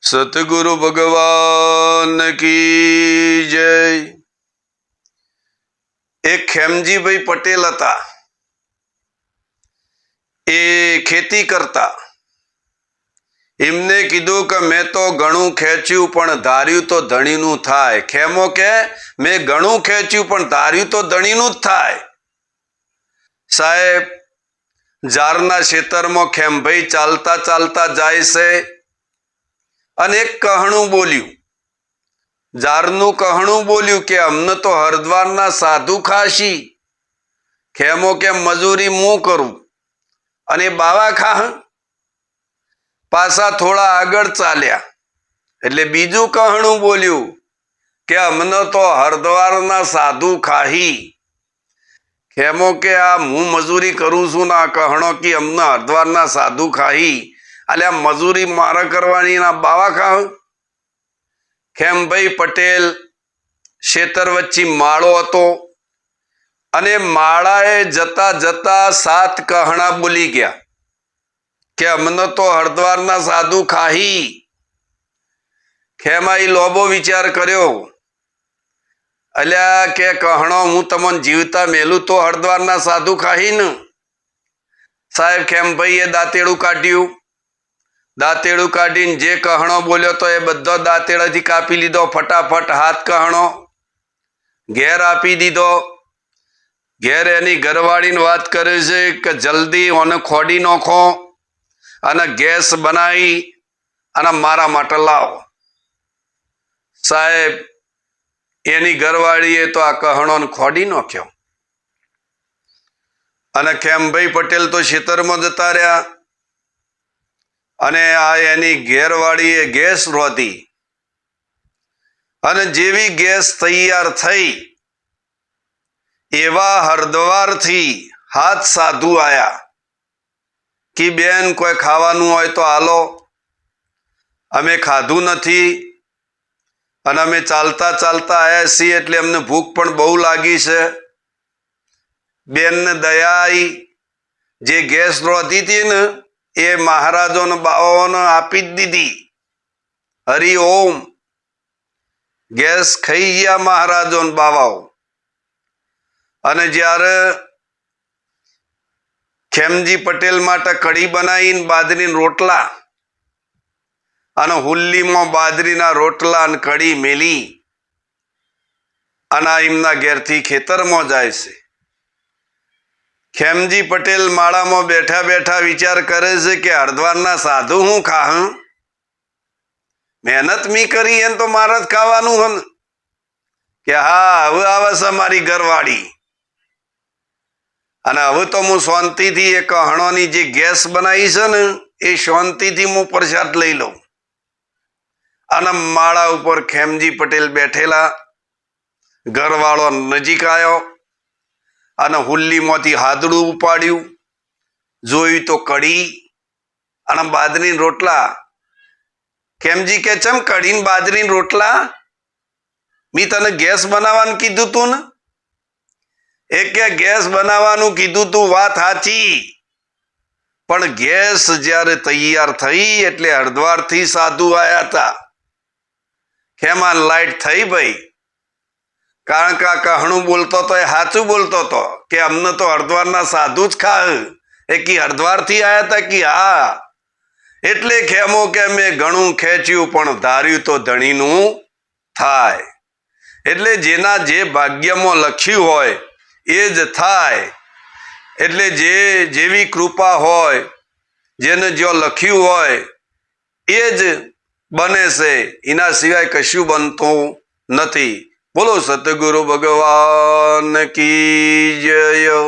સતગુરુ ભગવાન કી જય। એક ખેમજીભાઈ પટેલ હતા, એ ખેતી કરતા। એમને કીધું કે મેં તો ઘણું ખેંચ્યું પણ ધાર્યું તો ધણીનું થાય। ખેમો કે મેં ઘણું ખેંચ્યું પણ ધાર્યું તો ધણીનું જ થાય। સાહેબ, ઝારના ખેતરમાં ખેમભાઈ ચાલતા ચાલતા જાય છે અને એક કહણું બોલ્યું, ઝારનું કહણું બોલ્યું કે અમને તો હરદ્વારના સાધુ ખાશી। ખેમો કે મજૂરી હું કરું અને બાવા ખા। પાછા થોડા આગળ ચાલ્યા એટલે બીજું કહણું બોલ્યું કે અમને તો હરદ્વારના સાધુ ખાહી। ખેમો કે આ હું મજૂરી કરું છું ને આ કહણો કે અમને હરદ્વારના સાધુ ખાહી, અલ્યા મજૂરી મારે કરવાની ના બાવા ખા। ખેમભાઈ પટેલ ખેતર વચ્ચે માળો હતો અને માળાએ જતા જતા 7 કહણા બોલી ગયા કે અમને તો હરદ્વારના સાધુ ખાહી। ખેમાઈ લોબો વિચાર કર્યો, અલ્યા કે કહણો હું તમને જીવતા મેલું તો હરદ્વારના સાધુ ખાહી ને। સાહેબ, ખેમભાઈએ દાંતેડું કાઢ્યું, દાંતેડું કાઢીને જે કહણો બોલ્યો તો એ બધો દાંતેડાથી કાપી લીધો। ફટાફટ હાથ કહણો ઘેર આપી દીધો। ઘેર એની ઘરવાળીને વાત કરે છે કે જલ્દી ઓને ખોડી નાખો અને ગેસ બનાવી અને મારા માટે લાવો। સાહેબ, એની ઘરવાળીએ તો આ કહણોને ખોડી નાખ્યો અને ખેમભાઈ પટેલ તો ખેતરમાં જતા રહ્યા અને આ એની ઘેરવાળીએ ગેસ રોધી અને જેવી ગેસ તૈયાર થઈ એવા હરદ્વારથી હાથ સાધુ આયા કે બેન કોઈ ખાવાનું હોય તો હાલો, અમે ખાધું નથી અને અમે ચાલતા ચાલતા આવ્યા છીએ એટલે અમને ભૂખ પણ બહુ લાગી છે। બેનને દયા આવી, જે ગેસ રોધી હતી ને એ મહારાજોને બાવાઓને આપી જ દીધી। હરિ ઓમ। ગેસ ખાઈ ગયા મહારાજો ને બાવાઓ અને જ્યારે ખેમજી પટેલ માટે કઢી બનાવીને બાજરીના રોટલા અને હુલ્લીમાં બાજરીના રોટલા અને કઢી મેલી અને એમના ઘેરથી ખેતરમાં જાય છે। ખેમજી પટેલ માળામાં બેઠા બેઠા વિચાર કરે છે કે હરદ્વારના સાધુ હું ખાહ, મહેનત મી કરી એમ તો મારે જ ખાવાનું હન કે હા હવે આવે છે મારી ઘરવાળી અને હવે તો હું શાંતિથી એ કહણોની જે ગેસ બનાવી છે ને એ શાંતિથી હું પ્રસાદ લઈ લઉં। અને માળા ઉપર ખેમજી પટેલ બેઠેલા, ઘરવાળો નજીક આવ્યો અને હુલ્લીમાંથી હાથડું ઉપાડ્યું, જોયું તો કઢી અને બાજરીના રોટલા। ખેમજી કે ચમ કઢી ને બાજરીના રોટલા? મી તને ગેસ બનાવવાનું કીધું તું ને? એ કે ગેસ બનાવવાનું કીધું તું, વાત સાચી, પણ ગેસ જ્યારે તૈયાર થઈ એટલે હરદ્વારથી સાધુ આયા હતા। ખેમાન લાઈટ થઈ ભાઈ, કારણ કે આ કહણું બોલતો તો એ સાચું બોલતો હતો કે અમને તો હરદ્વારના સાધુ જ ખાય। એ કી હરદ્વારથી આયા હતા કે હા, એટલે ખેમો કે મેં ઘણું ખેંચ્યું પણ ધાર્યું તો ધણીનું થાય। એટલે જેના જે ભાગ્યમાં લખ્યું હોય એ જ થાય। એટલે જેવી કૃપા હોય, જેને જો લખ્યું હોય એ જ બને છે, એના સિવાય કશું બનતું નથી। બોલો સતગુરુ ભગવાન કી જય।